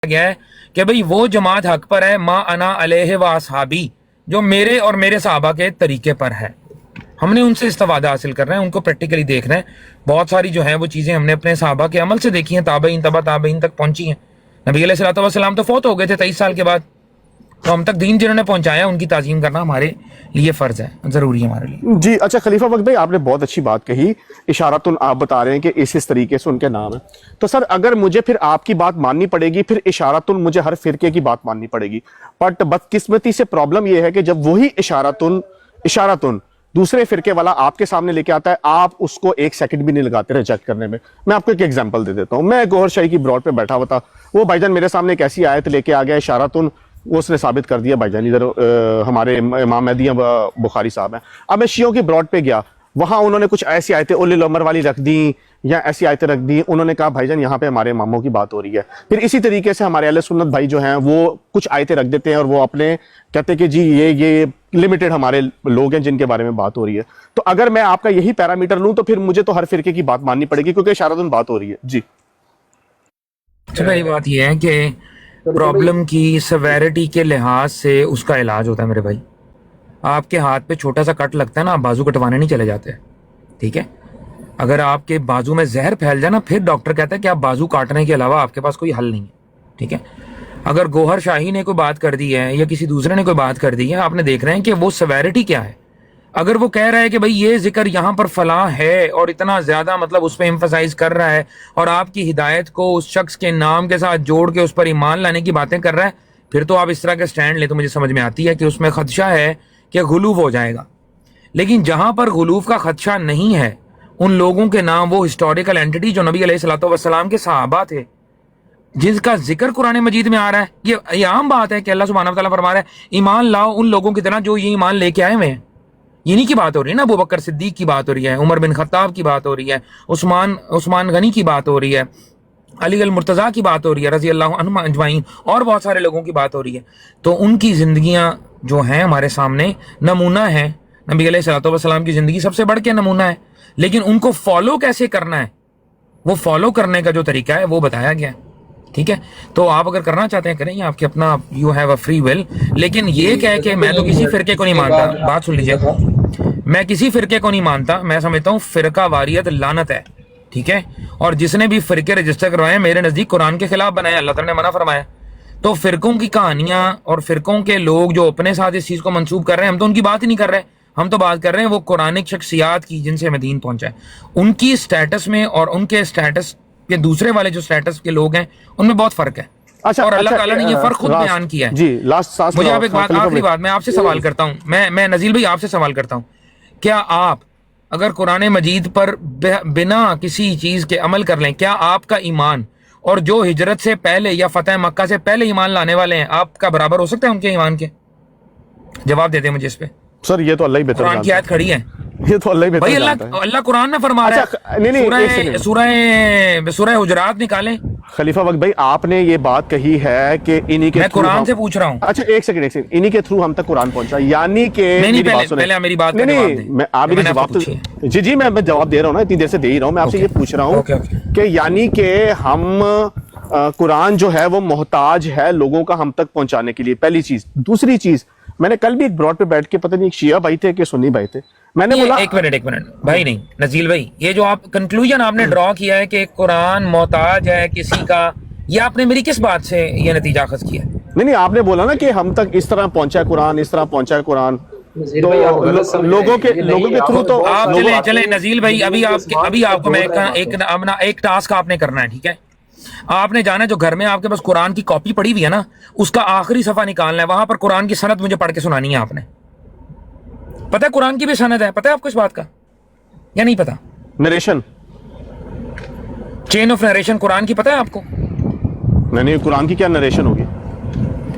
گیا ہے کہ بھئی وہ جماعت حق پر ہے، ما انا علیہ و اصحابی، جو میرے اور میرے صحابہ کے طریقے پر ہے. ہم نے ان سے استفادہ حاصل کرنا ہے، ان کو پریکٹیکلی دیکھنا ہے. بہت ساری جو ہیں وہ چیزیں ہم نے اپنے صحابہ کے عمل سے دیکھی ہیں، تابعین تبع تابعین تک پہنچی ہیں. نبی علیہ الصلوۃ والسلام تو فوت ہو گئے تھے 23 سال کے بعد، تو ہم تک دین جنہوں نے پہنچایا ان کی تعظیم کرنا ہمارے لیے فرض ہے، ضروری ہے ہمارے لیے. جی اچھا خلیفہ وقت بھائی، آپ نے بہت اچھی بات کہی. اشارتن آپ بتا رہے ہیں کہ اس طریقے سے ان کے نام ہیں. تو سر اگر مجھے پھر آپ کی بات ماننی پڑے گی، پھر اشارتن مجھے ہر فرقے کی بات ماننی پڑے گی. بٹ بدقسمتی سے پرابلم یہ ہے کہ جب وہی اشارتن دوسرے فرقے والا آپ کے سامنے لے کے آتا ہے، آپ اس کو ایک سیکنڈ بھی نہیں لگاتے ریجیکٹ کرنے میں. میں آپ کو ایک ایگزامپل دے دیتا ہوں. میں گوہر شاہی کی براڈ پہ بیٹھا ہوا تھا، وہ بھائی جان میرے سامنے ایک ایسی آیت لے کے آ گیا اشارتن، وہ اس نے ثابت کر دیا بھائی جان ادھر ہمارے امام مہدی بخاری صاحب ہیں. اب میں شیعوں کی براڈ پہ گیا، وہاں انہوں نے کچھ ایسی آیتیں اولی الامر والی رکھ دیں یا ایسی آیتیں رکھ دیں. انہوں نے کہا بھائی جان یہاں پہ ہمارے اماموں کی بات ہو رہی ہے. پھر اسی طریقے سے ہمارے اہل سنت بھائی جو ہیں وہ کچھ آیتیں رکھ دیتے ہیں اور وہ اپنے کہتے ہیں کہ جی یہ لمیٹڈ ہمارے لوگ ہیں جن کے بارے میں بات ہو رہی ہے. تو اگر میں آپ کا یہی پیرامیٹر لوں تو پھر مجھے تو ہر فرقے کی بات ماننی پڑے گی کیونکہ اشارتن بات ہو رہی ہے. جی پہلی بات یہ ہے کہ پرابلم کی سیویرٹی کے لحاظ سے اس کا علاج ہوتا ہے میرے بھائی. آپ کے ہاتھ پہ چھوٹا سا کٹ لگتا ہے نا، آپ بازو کٹوانے نہیں چلے جاتے، ٹھیک ہے؟ اگر آپ کے بازو میں زہر پھیل جائے نا، پھر ڈاکٹر کہتا ہے کہ آپ بازو کاٹنے کے علاوہ آپ کے پاس کوئی حل نہیں ہے، ٹھیک ہے؟ اگر گوہر شاہی نے کوئی بات کر دی ہے یا کسی دوسرے نے کوئی بات کر دی ہے، آپ نے دیکھ رہے ہیں کہ وہ سیویرٹی کیا ہے. اگر وہ کہہ رہا ہے کہ بھئی یہ ذکر یہاں پر فلاں ہے اور اتنا زیادہ مطلب اس پہ ایمفسائز کر رہا ہے اور آپ کی ہدایت کو اس شخص کے نام کے ساتھ جوڑ کے اس پر ایمان لانے کی باتیں کر رہا ہے، پھر تو آپ اس طرح کے سٹینڈ لیں تو مجھے سمجھ میں آتی ہے کہ اس میں خدشہ ہے کہ غلو ہو جائے گا. لیکن جہاں پر غلو کا خدشہ نہیں ہے، ان لوگوں کے نام وہ ہسٹوریکل اینٹی جو نبی علیہ الصلوۃ والسلام کے صحابہ تھے، جس کا ذکر قرآن مجید میں آ رہا ہے، یہ عام بات ہے کہ اللہ سبحانہ وتعالیٰ فرما رہا ہے ایمان لاؤ ان لوگوں کی طرح جو یہ ایمان لے کے آئے ہوئے ہیں. انہی کی بات ہو رہی ہے نا، ابو بکر صدیق کی بات ہو رہی ہے، عمر بن خطاب کی بات ہو رہی ہے، عثمان غنی کی بات ہو رہی ہے، علی المرتضیٰ کی بات ہو رہی ہے رضی اللہ عنہم اجمعین، اور بہت سارے لوگوں کی بات ہو رہی ہے. تو ان کی زندگیاں جو ہیں ہمارے سامنے نمونہ ہیں. نبی علیہ الصلوۃ والسلام کی زندگی سب سے بڑھ کے نمونہ ہے، لیکن ان کو فالو کیسے کرنا ہے، وہ فالو کرنے کا جو طریقہ ہے وہ بتایا گیا ہے، ٹھیک ہے؟ تو آپ اگر کرنا چاہتے ہیں کریں، آپ کے اپنا you have a free will. لیکن یہ کہہ کہ میں تو کسی فرقے کو نہیں مانتا، بات سن لیجیے، میں کسی فرقے کو نہیں مانتا. میں سمجھتا ہوں فرقہ واریت لعنت ہے، ٹھیک ہے؟ اور جس نے بھی فرقے رجسٹر کروائے میرے نزدیک قرآن کے خلاف بنائے، اللہ تعالیٰ نے منع فرمایا. تو فرقوں کی کہانیاں اور فرقوں کے لوگ جو اپنے ساتھ اس چیز کو منسوب کر رہے ہیں، ہم تو ان کی بات ہی نہیں کر رہے. ہم تو بات کر رہے ہیں وہ قرآنک شخصیات کی جن سے ہمیں دین پہنچا ہے، ان کی سٹیٹس میں اور ان کے سٹیٹس کے دوسرے والے جو سٹیٹس کے لوگ ہیں ان میں بہت فرق ہے. اور اللہ تعالیٰ نے یہ فرق خود بیان کیا ہے. جی لاسٹ مجھے آپ ایک بات، آخری بات میں آپ سے سوال کرتا ہوں، میں نزیل بھائی آپ سے سوال کرتا ہوں، کیا آپ اگر قرآن مجید پر بنا کسی چیز کے عمل کر لیں، کیا آپ کا ایمان اور جو ہجرت سے پہلے یا فتح مکہ سے پہلے ایمان لانے والے ہیں آپ کا برابر ہو سکتا ہے ان کے ایمان کے؟ جواب دے دیں مجھے اس پہ. سر یہ تو اللہ ہی بہتر قرآن کی آیت کھڑی ہے، یہ تو اللہ ہی بہتر جانتا ہے. اللہ قرآن نے فرما رہا ہے، سورہ حجرات نکالیں. خلیفہ وقت بھائی آپ نے یہ بات کہی ہے کہ انہی کے میں قرآن سے پوچھ رہا ہوں. اچھا ایک سیکنڈ، انہی کے تھرو ہم تک قرآن پہنچا، یعنی کہ پہلے میری بات کا جواب دیں. آپ میرے جواب جی میں جواب دے رہا ہوں نا، اتنی دیر سے دے ہی رہا ہوں. میں آپ سے یہ پوچھ رہا ہوں کہ یعنی کہ ہم قرآن جو ہے وہ محتاج ہے لوگوں کا ہم تک پہنچانے کے لیے، پہلی چیز. دوسری چیز، میں نے کل بھی ایک براڈ پہ بیٹھ کے پتہ نہیں ایک شیعہ بھائی تھے کہ سنی بھائی تھے، میں نے بولا ایک منٹ بھائی، نہیں نزیل بھائی، یہ جو آپ کنکلوژن آپ نے ڈرا کیا ہے کہ قرآن محتاج ہے کسی کا، یہ آپ نے میری کس بات سے یہ نتیجہ اخذ کیا؟ نہیں آپ نے بولا نا کہ ہم تک اس طرح پہنچا ہے قرآن، اس طرح پہنچا ہے قرآن، تو لوگوں کے تھرو تو آپ چلیں نزیل بھائی، ابھی آپ کو میں ایک ٹاسک آپ نے کرنا ہے، ٹھیک ہے؟ آپ نے جانا ہے جو گھر میں آپ کے پاس قرآن کی کاپی پڑی ہوئی ہے نا، اس کا آخری صفحہ نکالنا ہے، وہاں پر قرآن کی سند مجھے پڑھ کے سنانی ہے. آپ نے پتہ ہے قرآن کی بھی سند ہے، پتہ ہے آپ کو اس بات کا یا نہیں پتہ؟ نریشن، چین آف نریشن قرآن کی پتہ ہے آپ کو؟ نہیں قرآن کی کیا نریشن ہوگی؟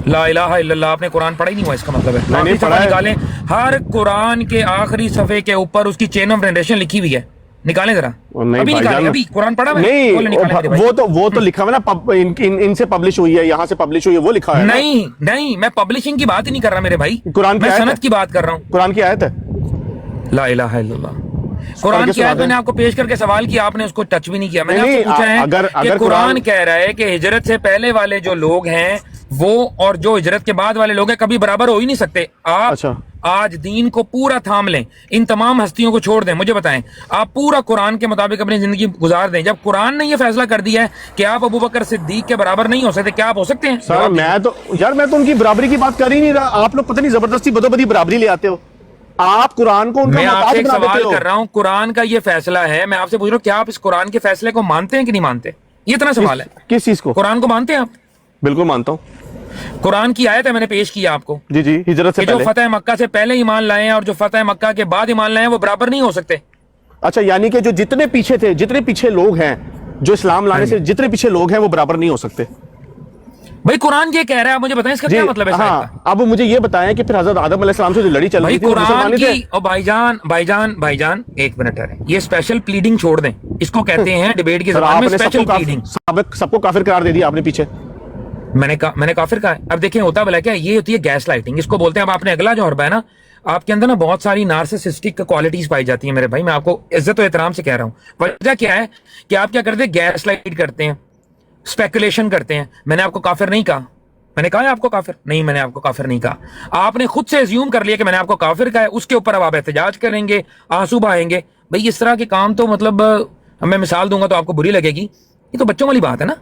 لا الہ الا اللہ. آپ نے قرآن پڑھا ہی نہیں ہوا، اس کا مطلب ہے آخری صفحہ نکالیں، ہر قرآن کے آخری صفحے کے اوپر اس کی چین آف نریشن لکھی ہوئی ہے، نکالیں ذرا. ابھی نکالیں، ابھی قرآن پڑھا ہے؟ نہیں وہ تو لکھا ہوا نا، ان سے پبلش ہوئی ہے، یہاں سے پبلش ہوئی ہے، وہ لکھا ہے. نہیں میں پبلشنگ کی بات ہی نہیں کر رہا میرے بھائی، قرآن میں سند کی بات کر رہا ہوں. قرآن کی آیت ہے. لا الہ الا اللہ. قرآن کی آیت میں نے آپ کو پیش کر کے سوال کیا، آپ نے اس کو ٹچ بھی نہیں کیا. میں نے آپ سے پوچھا ہے کہ قرآن کہہ رہا ہے کہ ہجرت سے پہلے والے جو لوگ ہیں وہ اور جو ہجرت کے بعد والے لوگ ہیں کبھی برابر ہو ہی نہیں سکتے. آپ آج دین کو پورا تھام لیں، ان تمام ہستیوں کو چھوڑ دیں. مجھے بتائیں، آپ پورا قرآن کے مطابق اپنی زندگی گزار دیں. جب قرآن نے یہ فیصلہ کر دیا ہے کہ آپ ابو بکر صدیق کے برابر نہیں ہو سکتے، کیا آپ ہو سکتے ہیں؟ سر میں تو ان کی برابری کی بات کر ہی نہیں رہا. آپ لوگ پتہ نہیں زبردستی بدو بدی برابری لے آتے ہو. آپ قرآن کو ان کا محتاج بنا دیتے ہو. میں آپ سے سوال کر رہا ہوں، قرآن کا یہ فیصلہ ہے، میں آپ سے پوچھ رہا ہوں کیا آپ اس قرآن کے فیصلے کو مانتے ہیں کہ نہیں مانتے؟ یہ اتنا سوال ہے. کس چیز کو؟ قرآن کو مانتے ہیں آپ؟ بالکل مانتا ہوں. قرآن کی آیت ہے، میں نے پیش کیا آپ کو. جی ہجرت سے پہلے جو فتح مکہ سے پہلے ایمان لائے ہیں اور جو فتح مکہ کے بعد ایمان لائے ہیں وہ برابر نہیں ہو سکتے. اچھا، یعنی کہ جو جتنے پیچھے تھے، جتنے پیچھے لوگ ہیں، جو اسلام لانے سے جتنے پیچھے لوگ ہیں وہ برابر نہیں ہو سکتے. بھائی قرآن یہ کہہ رہا ہے، آپ مجھے بتائیں اس کا کیا مطلب ہے؟ ہاں، اب مجھے یہ بتائیں کہ پھر حضرت آدم علیہ السلام سے جو لڑی چل رہی تھی قرآن کی، اور بھائی جان ایک منٹ ہے، یہ اسپیشل پلیڈنگ چھوڑ دیں، اس کو کہتے ہیں ڈیبیٹ کی زبان میں اسپیشل پلیڈنگ. سب کو کافر قرار دے دیا آپ نے پیچھے. میں نے کافر کہا ہے. اب دیکھیں ہوتا بلا کیا، یہ ہوتی ہے گیس لائٹنگ، اس کو بولتے ہیں. اب آپ نے اگلا جو حربہ ہے نا، آپ کے اندر نا بہت ساری نارسسسٹک کوالٹیز پائی جاتی ہیں میرے بھائی. میں آپ کو عزت و احترام سے کہہ رہا ہوں. وجہ کیا ہے کہ آپ کیا کرتے ہیں؟ گیس لائٹ کرتے ہیں، اسپیکولیشن کرتے ہیں. میں نے آپ کو کافر نہیں کہا. میں نے کہا ہے آپ کو کافر نہیں، میں نے آپ کو کافر نہیں کہا. آپ نے خود سے ازیوم کر لیا کہ میں نے آپ کو کافر کہا ہے. اس کے اوپر اب آپ احتجاج کریں گے، آنسو بہائیں گے. بھائی اس طرح کے کام تو مطلب میں مثال دوں گا تو آپ کو بری لگے گی. یہ تو بچوں والی بات ہے نا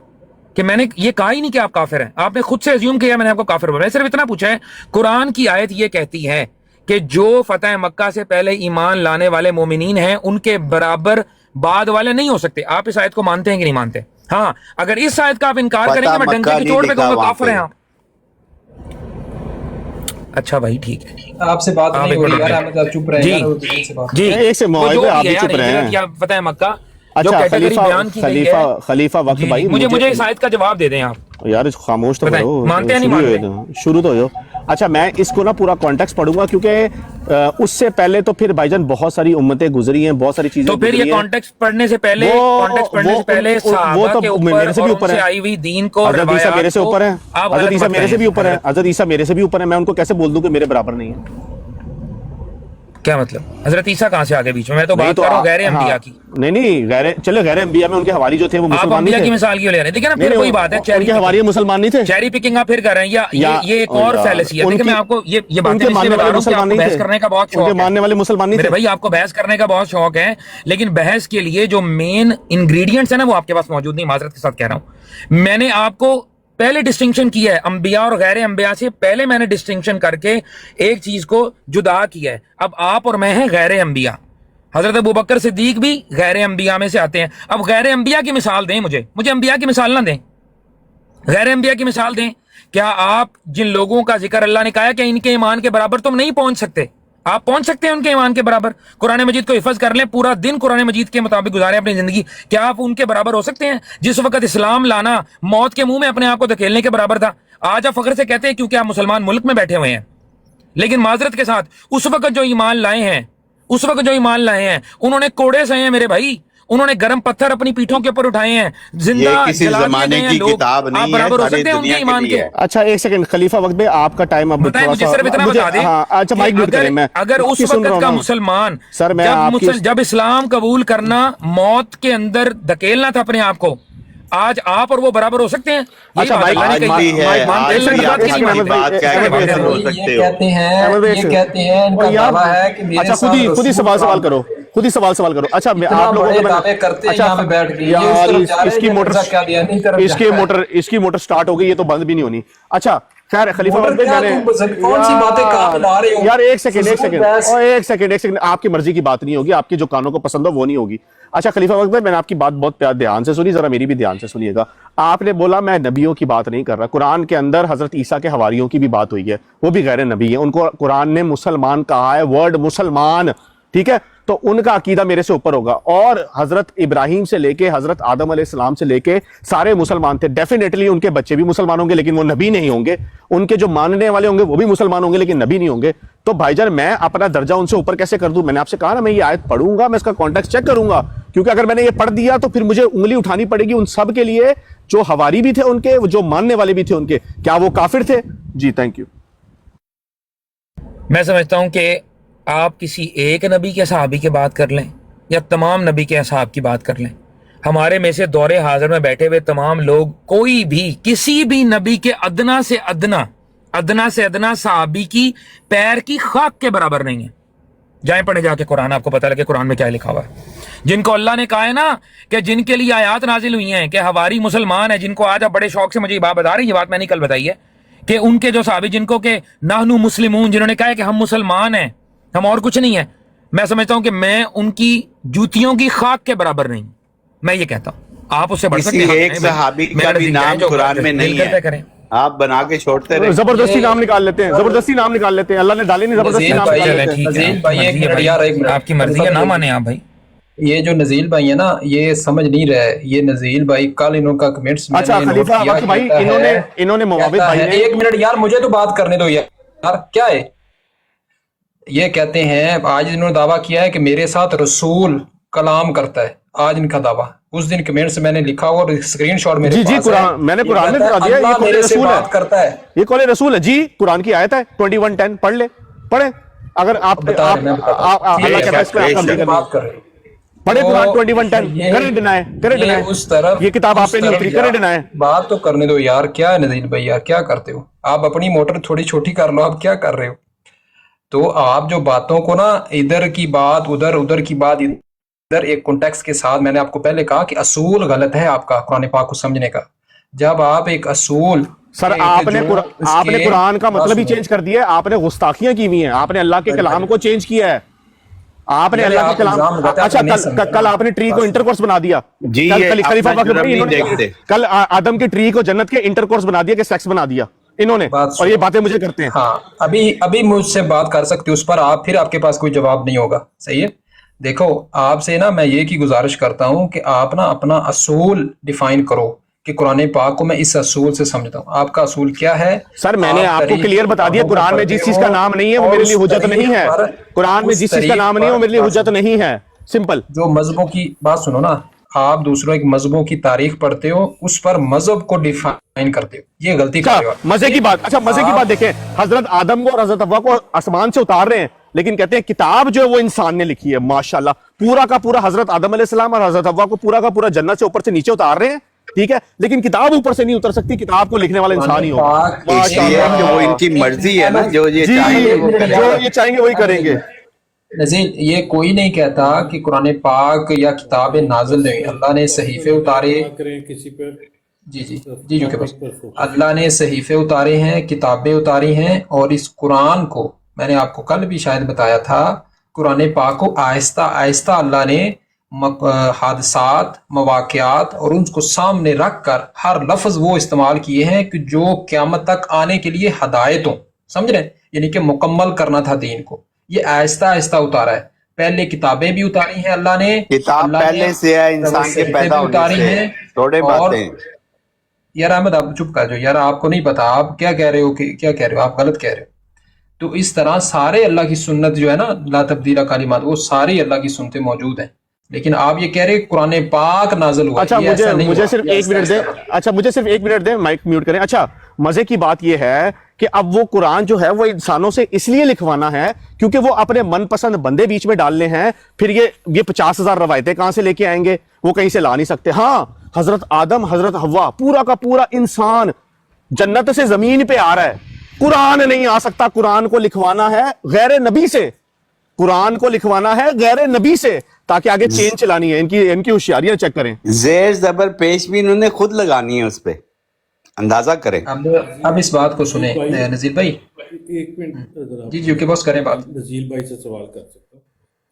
کہ میں نے یہ کہا ہی نہیں کہ آپ کافر ہیں. آپ نے خود سے ازیوم کیا میں نے آپ کو کافر بولا. صرف اتنا پوچھا ہے، قرآن کی آیت یہ کہتی ہے کہ جو فتح مکہ سے پہلے ایمان لانے والے مومنین ہیں ان کے برابر بعد والے نہیں ہو سکتے. آپ اس آیت کو مانتے ہیں کہ نہیں مانتے؟ ہاں، اگر اس آیت کا آپ انکار کریں گے میں ڈنکے کی چوٹ پہ کہوں گا کافر ہیں آپ. اچھا بھائی ٹھیک ہے، آپ سے بات نہیں ہو رہی یار، آپ چپ رہے ہیں. جی ایک سے معاہدے آپ بھی چپ رہے ہیں. فتح مکہ جو اچھا، کیٹیگری بیان کی گئی ہے، خلیفہ وقت بھائی مجھے اس آیت کا جواب دے دیں آپ. یار خاموش تو کرو، مانتے ہیں نہیں مانتے؟ شروع تو ہو. اچھا، میں اس کو نا پورا کانٹیکسٹ پڑھوں گا کیونکہ اس سے پہلے تو پھر بھائی جان بہت ساری امتیں گزری ہیں، بہت ساری چیزیں. تو پھر یہ کانٹیکسٹ پڑھنے سے پہلے وہ تو میرے سے بھی اوپر ہے. آئی ہوئی دین کو، حضرت عیسیٰ میرے سے اوپر ہے، حضرت عیسیٰ میرے سے بھی اوپر ہے، حضرت عیسیٰ میرے سے بھی اوپر ہے. میں ان کو کیسے بول دوں کہ میرے برابر نہیں ہے؟ کیا مطلب؟ حضرت عیسیٰ کہاں سے آگے بیچ میں تو بات کر رہا ہوں غیر انبیاء کی. نہیں چلے غیر انبیاء میں ان کے حوالی جو تھے وہ مسلمان نہیں تھے. آپ انبیاء کی مثال کیوں لے رہے ہیں؟ دیکھیں نا پھر کوئی بات ہے، ان کے حوالی مسلمان نہیں تھے. چیری پکنگ آپ پھر کر رہے ہیں، یہ ایک اور فیلسی ہے. دیکھیں میں آپ کو یہ باتیں اس لیے بتا رہا ہوں کہ آپ کو بحث کرنے کا بہت شوق ہے. ماننے والے مسلمان نہیں تھے میرے بھائی، آپ کو بحث کرنے کا بہت شوق ہے، لیکن بحث کے لیے جو مین انگریڈینٹس ہیں نا وہ آپ کے پاس موجود نہیں. معذرت کے ساتھ کہہ رہا ہوں، میں نے آپ کو پہلے ڈسٹنکشن کیا ہے انبیاء اور غیر انبیاء سے. پہلے میں نے ڈسٹنکشن کر کے ایک چیز کو جدا کیا ہے. اب آپ اور میں ہیں غیر انبیاء. حضرت ابوبکر صدیق بھی غیر انبیاء میں سے آتے ہیں. اب غیر انبیاء کی مثال دیں، مجھے انبیاء کی مثال نہ دیں، غیر انبیاء کی مثال دیں. کیا آپ جن لوگوں کا ذکر اللہ نے کہا کہ ان کے ایمان کے برابر تم نہیں پہنچ سکتے، آپ پہنچ سکتے ہیں ان کے ایمان کے برابر؟ قرآن مجید کو حفظ کر لیں، پورا دن قرآن مجید کے مطابق گزاریں اپنی زندگی. کیا آپ ان کے برابر ہو سکتے ہیں؟ جس وقت اسلام لانا موت کے منہ میں اپنے آپ کو دھکیلنے کے برابر تھا. آج آپ فخر سے کہتے ہیں کیونکہ آپ مسلمان ملک میں بیٹھے ہوئے ہیں. لیکن معذرت کے ساتھ اس وقت جو ایمان لائے ہیں انہوں نے کوڑے سہے ہیں میرے بھائی. انہوں نے گرم پتھر اپنی پیٹھوں کے اوپر اٹھائے ہیں، زندہ کسی زمانے کی کتاب نہیں ہے، برابر ہو سکتے ہیں ان کے ایمان کے. اچھا ایک سیکنڈ خلیفہ وقت میں آپ کا ٹائم اب بتائیں مجھے صرف اتنا بتا دیں. اچھا مائک میوٹ کریں. میں اگر اس وقت کا مسلمان جب اسلام قبول کرنا موت کے اندر دھکیلنا تھا اپنے آپ کو، آج آپ اور وہ برابر ہو سکتے ہیں؟ اچھا یہ کہتے ہیں ان کا دعویٰ ہے کہ میرے ساتھ خود ہی سوال کرو. اچھا میں آپ لوگوں اس کی موٹر سٹارٹ ہو گئی، یہ تو بند بھی نہیں ہونی. اچھا خیر خلیفہ یار ایک سیکنڈ آپ کی مرضی کی بات نہیں ہوگی، آپ کی جو کانوں کو پسند ہو وہ نہیں ہوگی. اچھا خلیفہ وقت میں نے آپ کی بات بہت پیار دھیان سے سنی، ذرا میری بھی دھیان سے سنیے گا. آپ نے بولا میں نبیوں کی بات نہیں کر رہا. قرآن کے اندر حضرت عیسیٰ کے حواریوں کی بھی بات ہوئی ہے، وہ بھی غیر نبی ہیں، ان کو قرآن نے مسلمان کہا ہے، ورڈ مسلمان، ٹھیک ہے؟ تو ان کا عقیدہ میرے سے اوپر ہوگا. اور حضرت ابراہیم سے لے کے حضرت آدم علیہ السلام سے لے کے سارے مسلمان تھے. ڈیفینیٹلی ان کے بچے بھی مسلمان ہوں گے لیکن وہ نبی نہیں ہوں گے. ان کے جو ماننے والے ہوں گے وہ بھی مسلمان ہوں گے لیکن نبی نہیں ہوں گے. تو بھائی جان میں اپنا درجہ ان سے اوپر کیسے کر دوں؟ میں نے آپ سے کہا نا میں یہ آیت پڑھوں گا، میں اس کا کانٹیکسٹ چیک کروں گا، کیونکہ اگر میں نے یہ پڑھ دیا تو پھر مجھے انگلی اٹھانی پڑے گی ان سب کے لیے جو حواری بھی تھے ان کے، جو ماننے والے بھی تھے ان کے. کیا وہ کافر تھے؟ جی تھینک یو. میں سمجھتا ہوں کہ آپ کسی ایک نبی کے صحابی کی بات کر لیں، یا تمام نبی کے اصحاب کی بات کر لیں، ہمارے میں سے دور حاضر میں بیٹھے ہوئے تمام لوگ، کوئی بھی کسی بھی نبی کے ادنا سے ادنا صحابی کی پیر کی خاک کے برابر نہیں ہے. جائیں پڑھیں جا کے قرآن، آپ کو پتہ لگے قرآن میں کیا لکھا ہوا ہے. جن کو اللہ نے کہا ہے نا کہ جن کے لیے آیات نازل ہوئی ہیں کہ ہواری مسلمان ہیں، جن کو آج آپ بڑے شوق سے مجھے یہ بات بتا رہے ہیں، یہ بات میں نے کل بتائی ہے کہ ان کے جو صحابی جن کو کہ نحنو مسلمون، جنہوں نے کہا ہے کہ ہم مسلمان ہیں، ہم اور کچھ نہیں ہیں، میں سمجھتا ہوں کہ میں ان کی جوتیوں کی خاک کے برابر نہیں. میں یہ کہتا ہوں آپ اس سے بڑھ کسی سکتے ایک صحابی کا بھی نام قرآن میں نہیں ہے، آپ بنا کے چھوڑتے رہے. زبردستی نام نکال لیتے ہیں، زبردستی نام نکال لیتے ہیں، اللہ نے ڈالے نہیں، زبردستی نذیر نام بھائی، نکال لیتے ہیں. نذیر بھائی ایک منٹ یار، ایک منٹ، آپ کی مرضی ہے، نہ مانے آپ بھائی. یہ جو نذیر بھائی ہیں نا یہ سمجھ نہیں رہے. یہ نذیر بھائی کل انہوں کا کمنٹس میں اچھا نے نوٹ خلیفہ کیا، وقت بھائی کہتا ہے، انہوں نے موابد کہتا بھائی ہے، نے، ایک منٹ یار مجھے تو بات کرنے دو یار، کیا ہے یہ کہتے ہیں آج انہوں نے دعویٰ کیا ہے کہ میرے ساتھ رسول کلام کرتا ہے. آج ان کا دعویٰ، اس دن کمنٹ سے میں نے لکھا ہوا اور اسکرین شاٹ میرے جی جی پاس ہے، قرآن میں نے یہ قرآن میں کہتا ہے دکھا دیا، یہ اللہ قول میرے سے رسول ہے، بات کرتا ہے. یہ قول رسول ہے جی، قرآن کی آیت ہے 21:10، پڑھ لے، پڑھیں. اگر آپ بتا رہے، میں بتاتا ہوں. اللہ کہتا ہے اس پہ آپ عمل کریں، بات کر رہے ہیں. پڑھیں تو قرآن 21:10، کرے ڈینائے، کرے یہ ڈینائے، اس طرف، یہ کتاب آپ اس پہ نہیں طرف اتری، کرے ڈینائے. بات تو کرنے دو یار. کیا ہے نذیر بھائی یار، کیا کرتے ہو آپ؟ اپنی موٹر تھوڑی چھوٹی کر لو، آپ کیا کر رہے ہو؟ تو آپ جو باتوں کو نا ادھر کی بات ادھر، ادھر کی بات ادھر، ایک کانٹیکس کے ساتھ، میں نے آپ کو پہلے کہا کہ اصول غلط ہے آپ کا قرآن پاک کو سمجھنے کا. جب آپ ایک اصول سر آپ نے قرآن کا مطلب ہی چینج کر دیا ہے، آپ نے گستاخیاں کی ہوئی ہیں، آپ نے اللہ کے کلام کو چینج کیا ہے، آپ نے اللہ کے کلام. اچھا کل آپ نے ٹری کو انٹرکورس بنا دیا، جی کل خلیفہ اپنا وقت جرم بھائی نہیں انہوں نے دیکھتے. کل آدم کی ٹری کو جنت کے انٹرکورس بنا دیا کہ سیکس بنا دیا انہوں نے، اور یہ باتیں مجھے کرتے ہیں. ہاں ابھی مجھ سے بات کر سکتے اس پر آپ، پھر آپ کے پاس کوئی جواب نہیں ہوگا. صحیح ہے. دیکھو آپ سے نا میں یہ کی گزارش کرتا ہوں کہ آپ نا اپنا اصول ڈیفائن کرو کہ قرآن پاک کو میں اس اصول سے سمجھتا ہوں. آپ کا اصول کیا ہے؟ سر میں نے آپ کو طریق کلیئر بتا دیا، گناہوں کو قرآن میں پڑھتے جس چیز ہو کا نام نہیں ہے وہ اور میرے لیے اس حجت نہیں طریق ہے، پر، قرآن میں اس جس چیز کا طریق نام نہیں ہے وہ پر میرے لیے بات حجت سنو، نہیں ہے. سمپل. جو مذہبوں کی بات سنو نا، آپ دوسروں کے مذہبوں کی تاریخ پڑھتے ہو، اس پر مذہب کو ڈیفائن کرتے ہو، یہ غلطی کر اچھا رہے ہو آپ. مزے کی بات، اچھا مزے کی بات دیکھیں، حضرت آدم کو اور حضرت حوا کو آسمان سے اتار رہے ہیں، لیکن کہتے ہیں کتاب جو ہے وہ انسان نے لکھی ہے. ماشاءاللہ پورا کا پورا حضرت آدم علیہ السلام اور حضرت حوا کو پورا کا پورا جنت سے اوپر سے نیچے اتار رہے ہیں، ٹھیک ہے، لیکن کتاب اوپر سے نہیں اتر سکتی، کتاب کو لکھنے والا انسان ہی ہوگا. اس لیے کہ وہ ان کی مرضی ہے نا، جو یہ جی چاہیں گے وہ کریں جو گے. یہ چاہیں گے وہی کریں گے. نذیر یہ کوئی نہیں کہتا کہ قرآن پاک یا کتاب نازل نہیں، اللہ نے صحیفے اتارے. جی جی جی جو کہ بس اللہ نے صحیفے اتارے ہیں، کتابیں اتاری ہیں، اور اس قرآن کو میں نے آپ کو کل بھی شاید بتایا تھا، قرآن پاک کو آہستہ آہستہ اللہ نے حادثات، مواقعات اور ان کو سامنے رکھ کر ہر لفظ وہ استعمال کیے ہیں کہ جو قیامت تک آنے کے لیے ہدایت ہوں. سمجھ رہے ہیں؟ یعنی کہ مکمل کرنا تھا دین کو. یہ آہستہ آہستہ اتارا ہے. پہلے کتابیں بھی اتاری ہیں اللہ نے، کتاب اللہ نے پہلے سے ہے انسان کے صحیفے پیدا بھی ہونے اتاری سے، ہیں. تھوڑے اور باتیں. یار احمد آپ چپ کر جو، یار آپ کو نہیں پتا آپ کیا کہہ رہے ہو، کہ کیا کہہ رہے ہو آپ، غلط کہہ رہے ہو. تو اس طرح سارے اللہ کی سنت جو ہے نا، لا تبدیل کلمات، وہ ساری اللہ کی سنتیں موجود ہیں. لیکن آپ یہ کہہ رہے قرآن پاک نازل ہوا ہے، اچھا یہ ایسا نہیں مجھے ہوا، صرف یہ ایک آہستہ منٹ دیں، آہستہ بنا. اچھا مجھے صرف ایک منٹ دیں، مائک میوٹ کریں. اچھا مزے کی بات یہ ہے کہ اب وہ قرآن جو ہے وہ انسانوں سے اس لیے لکھوانا ہے کیونکہ وہ اپنے من پسند بندے بیچ میں ڈالنے ہیں، پھر یہ 50,000 روایتیں کہاں سے لے کے آئیں گے، وہ کہیں سے لا نہیں سکتے. ہاں حضرت آدم، حضرت حوا، پورا کا پورا انسان جنت سے زمین پہ آ رہا ہے، قرآن نہیں آ سکتا. قرآن کو لکھوانا ہے غیر نبی سے، قرآن کو لکھوانا ہے غیر نبی سے، تاکہ آگے چین چلانی ہے. ان کی ہوشیاریاں چیک کریں. زیر زبر پیش بھی انہوں نے خود لگانی ہے اس پہ، اندازہ کریں. اب اس بات کو سنیں نذیر بھائی. ایک منٹ ذرا جی جی اوکے بس کریں بات. نذیر بھائی سے سوال کر سکتا ہوں.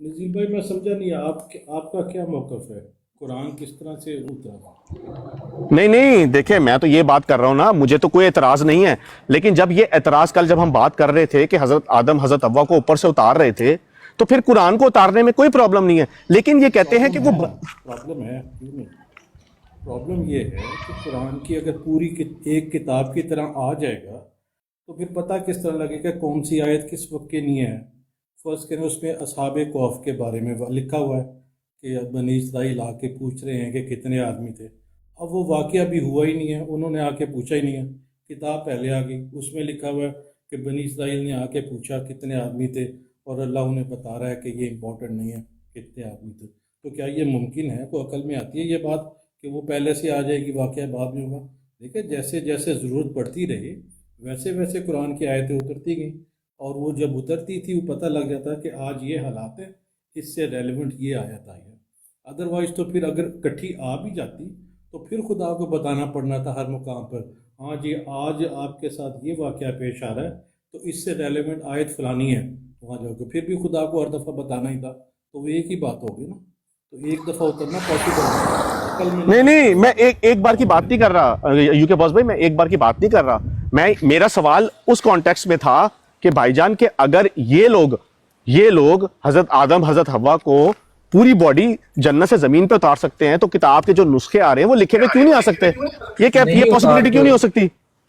نذیر بھائی میں سمجھا نہیں، آپ کا کیا موقف ہے، قرآن کس طرح سے اترا؟ نہیں دیکھیں میں تو یہ بات کر رہا ہوں نا، مجھے تو کوئی اعتراض نہیں ہے، لیکن جب یہ اعتراض کل جب ہم بات کر رہے تھے کہ حضرت آدم حضرت حوا کو اوپر سے اتار رہے تھے، تو پھر قرآن کو اتارنے میں کوئی پرابلم نہیں ہے. لیکن یہ کہتے ہیں کہ وہ پرابلم ہے، کیوں نہیں؟ پرابلم یہ ہے کہ قرآن کی اگر پوری ایک کتاب کی طرح آ جائے گا تو پھر پتہ کس طرح لگے گا کون سی آیت کس وقت کی نہیں ہے. فرض کریں اس میں اصحاب کہف کے بارے میں لکھا ہوا ہے کہ بنی اسرائیل آ کے پوچھ رہے ہیں کہ کتنے آدمی تھے. اب وہ واقعہ بھی ہوا ہی نہیں ہے، انہوں نے آ کے پوچھا ہی نہیں ہے، کتاب پہلے آ گئی، اس میں لکھا ہوا ہے کہ بنی اسرائیل نے آ کے پوچھا کتنے آدمی تھے، اور اللہ انہیں بتا رہا ہے کہ یہ امپورٹنٹ نہیں ہے کتنے آدمی تھے. تو کیا یہ ممکن ہے؟ کوئی عقل میں آتی ہے یہ بات کہ وہ پہلے سے آ جائے گی، واقعہ بعد میں ہوگا؟ دیکھیں جیسے جیسے ضرورت پڑتی رہی ویسے ویسے قرآن کی آیتیں اترتی گئیں، اور وہ جب اترتی تھی وہ پتہ لگ جاتا کہ آج یہ حالات ہیں، اس سے ریلیونٹ یہ آیت آئی ہے۔ ادروائز تو پھر اگر کٹھی آ بھی جاتی تو پھر خدا کو بتانا پڑنا تھا ہر مقام پر، ہاں جی آج آپ کے ساتھ یہ واقعہ پیش آ رہا ہے تو اس سے ریلیونٹ آیت فلانی ہے، وہاں جاؤ گے، پھر بھی خدا کو ہر دفعہ بتانا ہی تھا، تو وہ ایک ہی بات ہوگی نا، تو ایک دفعہ اترنا پاسبل ہے۔ نہیں میں ایک بار کی بات نہیں کر رہا یو کے باس بھائی، میں ایک بار کی بات نہیں کر رہا، میرا سوال اس کانٹیکسٹ میں تھا کہ بھائی جان کہ اگر یہ لوگ حضرت آدم حضرت حوا کو پوری باڈی جنت سے زمین پہ اتار سکتے ہیں تو کتاب کے جو نسخے آ رہے ہیں وہ لکھے ہوئے کیوں نہیں آ سکتے؟ یہ پاسبلٹی کیوں نہیں ہو سکتی؟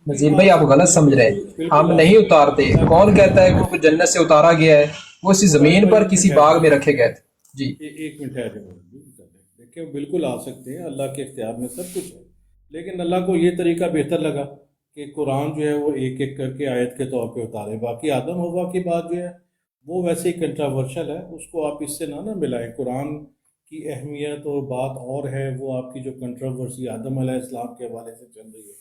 نذیر بھائی آپ غلط سمجھ رہے ہیں، ہم نہیں اتارتے۔ کون کہتا ہے کہ وہ جنت سے اتارا گیا ہے؟ وہ اسی زمین پر کسی باغ میں رکھے گئے تھے۔ جی ایک منٹ ہے، دیکھیں بالکل آ سکتے ہیں، اللہ کے اختیار میں سب کچھ ہے، لیکن اللہ کو یہ طریقہ بہتر لگا کہ قرآن جو ہے وہ ایک ایک کر کے آیت کے طور پہ اتارے۔ باقی آدم حوا کی بات جو ہے وہ ویسے ہی کنٹراورشل ہے، اس کو آپ اس سے نہ ملائیں۔ قرآن کی اہمیت اور بات اور ہے، وہ آپ کی جو کنٹراورسی آدم علیہ السلام کے حوالے سے چل رہی ہے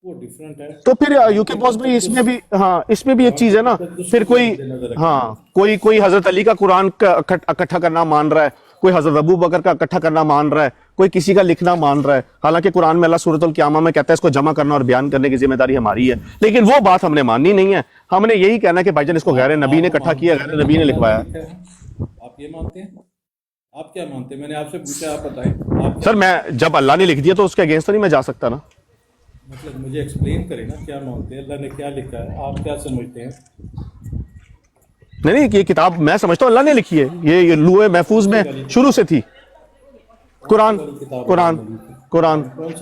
وہ ڈیفرنٹ ہے۔ تو پھر یو کے باس بھائی اس میں بھی ایک چیز ہے نا، پھر کوئی حضرت علی کا قرآن اکٹھا کرنا مان رہا ہے، کوئی حضرت ابو بکر کا اکٹھا کرنا مان رہا ہے، کوئی کسی کا لکھنا مان رہا ہے، حالانکہ قرآن میں اللہ سورۃ القیامہ میں کہتا ہے اس کو جمع کرنا اور بیان کرنے کی ذمہ داری ہماری ہے، لیکن وہ بات ہم نے ماننی نہیں ہے۔ ہم نے یہی کہنا ہے کہ بھائی جان اس کو غیر نبی نے اکٹھا کیا، غیر نبی نے لکھوایا۔ آپ یہ مانتے ہیں؟ آپ کیا مانتے ہیں؟ میں نے آپ سے پوچھا، آپ بتائیں۔ سر میں جب اللہ نے لکھ دیا تو اس کے اگینسٹ تو نہیں میں جا سکتا نا۔ مطلب مجھے ایکسپلین کریں نا، کیا مانتے ہیں؟ اللہ نے کیا لکھا ہے؟ آپ کیا سمجھتے ہیں؟ نہیں یہ کتاب میں سمجھتا ہوں اللہ نے لکھی ہے، یہ لوح محفوظ میں شروع سے تھی۔ قرآن کون سا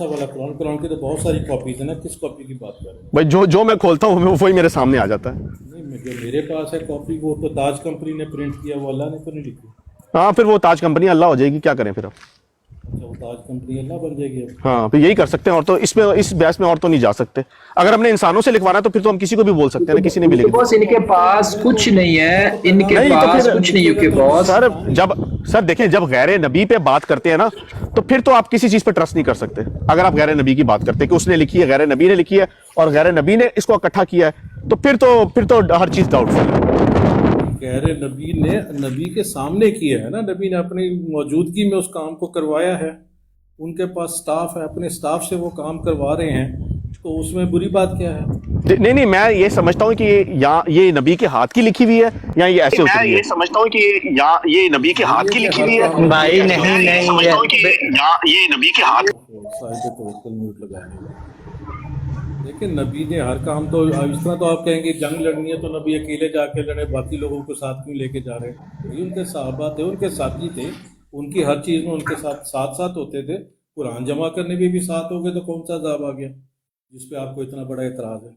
والا قرآن؟ قرآن کی تو بہت ساری کاپیز ہیں نا، کس کاپی کی بات کر رہے ہیں؟ بھائی جو میں کھولتا ہوں وہی میرے سامنے آ جاتا ہے۔ نہیں، جو میرے پاس ہے کاپی وہ تو تاج کمپنی نے پرنٹ کیا، وہ اللہ نے تو نہیں لکھی۔ ہاں پھر وہ تاج کمپنی اللہ ہو جائے گی، کیا کریں پھر اب؟ اچھا وہ تاج کمپنی اللہ بن جائے گی؟ ہاں پھر یہی کر سکتے ہیں، اور تو اس بحث میں اور تو نہیں جا سکتے۔ اگر ہم نے انسانوں سے لکھوانا تو پھر تو ہم کسی کو بھی بول سکتے ہیں نا، کسی نے بھی لکھ دیا۔ ان کے پاس کچھ نہیں ہے، ان کے پاس کچھ نہیں ہے۔ سر دیکھیں جب غیر نبی پہ بات کرتے ہیں نا تو پھر تو آپ کسی چیز پہ ٹرسٹ نہیں کر سکتے۔ اگر آپ غیر نبی کی بات کرتے ہیں کہ اس نے لکھی ہے، غیر نبی نے لکھی ہے اور غیر نبی نے اس کو اکٹھا کیا ہے، تو پھر تو ہر چیز ڈاؤٹ فل ہے۔ غیر نبی نے نبی کے سامنے کیا ہے نا، نبی نے اپنی موجودگی میں اس کام کو کروایا ہے، ان کے پاس سٹاف ہے، اپنے سٹاف سے وہ کام کروا رہے ہیں، تو اس میں بری بات کیا ہے؟ نہیں میں یہ سمجھتا ہوں کہ یہ نبی کے ہاتھ کی لکھی ہوئی ہے یا یہ ایسے اتری ہے۔ میں یہ سمجھتا ہوں کہ یہ نبی کے ہاتھ کی لکھی ہوئی ہے۔ بھائی نہیں یہ نبی کے ہاتھ میوٹ لگانے لیکن نبی نے ہر کام تو اس طرح، تو آپ کہیں گے جنگ لڑنی ہے تو نبی اکیلے جا کے لڑے، باقی لوگوں کو ساتھ کیوں لے کے جا رہے ہیں؟ یہ ان کے صحابہ تھے، ان کے ساتھی تھے، ان کی ہر چیز میں ان کے ساتھ ہوتے تھے۔ قرآن جمع کرنے میں بھی ساتھ ہو گئے تو کون سا عذاب آ گیا جس پہ آپ کو اتنا بڑا اعتراض ہے؟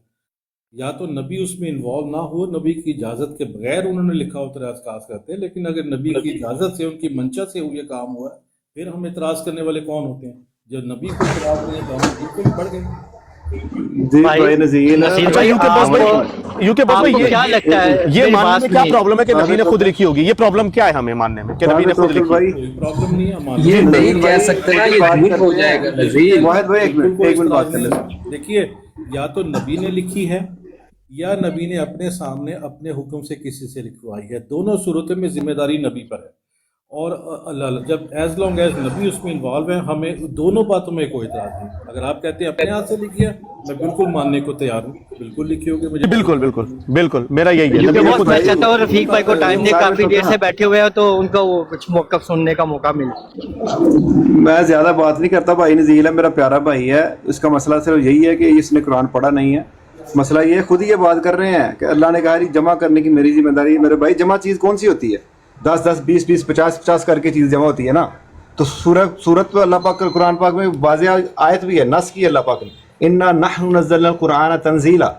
یا تو نبی اس میں انوالو نہ ہو، نبی کی اجازت کے بغیر انہوں نے لکھا ہوتا ہے اعتراض کرتے ہیں، لیکن اگر نبی کی اجازت سے، ان کی منشا سے یہ کام ہوا ہے، پھر ہم اعتراض کرنے والے کون ہوتے ہیں؟ جب نبی کو اعتراض نہیں ہے تو ہم نبی کو بھی پڑھ گئے۔ یو کے باس کیا لگتا ہے یہ ماننے میں کیا پرابلم ہے کہ نبی نے خود لکھی ہوگی؟ یہ پرابلم کیا ہے ہمیں ماننے میں کہ نبی نے خود لکھی؟ کوئی پرابلم نہیں ہے، یہ نہیں کہہ سکتے نا، یہ جھوٹ ہو جائے گا نذیر۔ دیکھیے یا تو نبی نے لکھی ہے یا نبی نے اپنے سامنے اپنے حکم سے کسی سے لکھوائی ہے، دونوں صورتوں میں ذمہ داری نبی پر ہے۔ اور جب ایز لانگ ایز نبی اس میں انوالو ہے، ہمیں دونوں باتوں میں کوئی اعتراض نہیں۔ اگر آپ کہتے ہیں اپنے ہاتھ سے لکھی ہے، میں بالکل ماننے کو تیار ہوں، بالکل لکھی ہوگی مجھے، بالکل میرا یہی ہے۔ میں چاہتا ہوں رفیق بھائی کو ٹائم دے، کافی دیر سے بیٹھے ہوئے ہیں تو ان کو کچھ موقف سننے کا موقع ملے۔ میں زیادہ بات نہیں کرتا، بھائی نزیل ہے میرا پیارا بھائی ہے، اس کا مسئلہ صرف یہی ہے کہ اس نے قرآن پڑھا نہیں ہے۔ مسئلہ یہ خود ہی یہ بات کر رہے ہیں کہ اللہ نے کہا جمع کرنے کی میری ذمہ داری ہے۔ میرے بھائی جمع چیز کون سی ہوتی ہے؟ 10 20 20 50 کر کے چیز جمع ہوتی ہے نا۔ تو سورت پہ اللہ پاک قرآن پاک میں واضح آیت بھی ہے، نص کی اللہ پاک نے، انا نحن نزلنا القرآن تنزیلا۔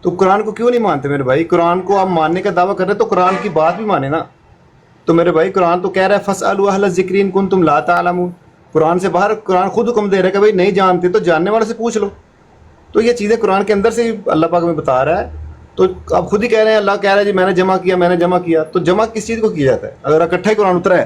تو قرآن کو کیوں نہیں مانتے میرے بھائی؟ قرآن کو آپ ماننے کا دعویٰ کر رہے تو قرآن کی بات بھی مانے نا۔ تو میرے بھائی قرآن تو کہہ رہا ہے فاسألوا اہل الذکر ان کنتم لا تعلمون، قرآن سے باہر قرآن خود حکم دے رہا ہے کہ بھائی نہیں جانتے تو جاننے والے سے پوچھ لو۔ تو یہ چیزیں قرآن کے اندر سے اللہ پاک میں بتا رہا ہے، تو آپ خود ہی کہہ رہے ہیں، اللہ کہہ رہا ہے جی میں نے جمع کیا، تو جمع کس چیز کو کیا جاتا ہے؟ اگر اکٹھا ہی قرآن اترا ہے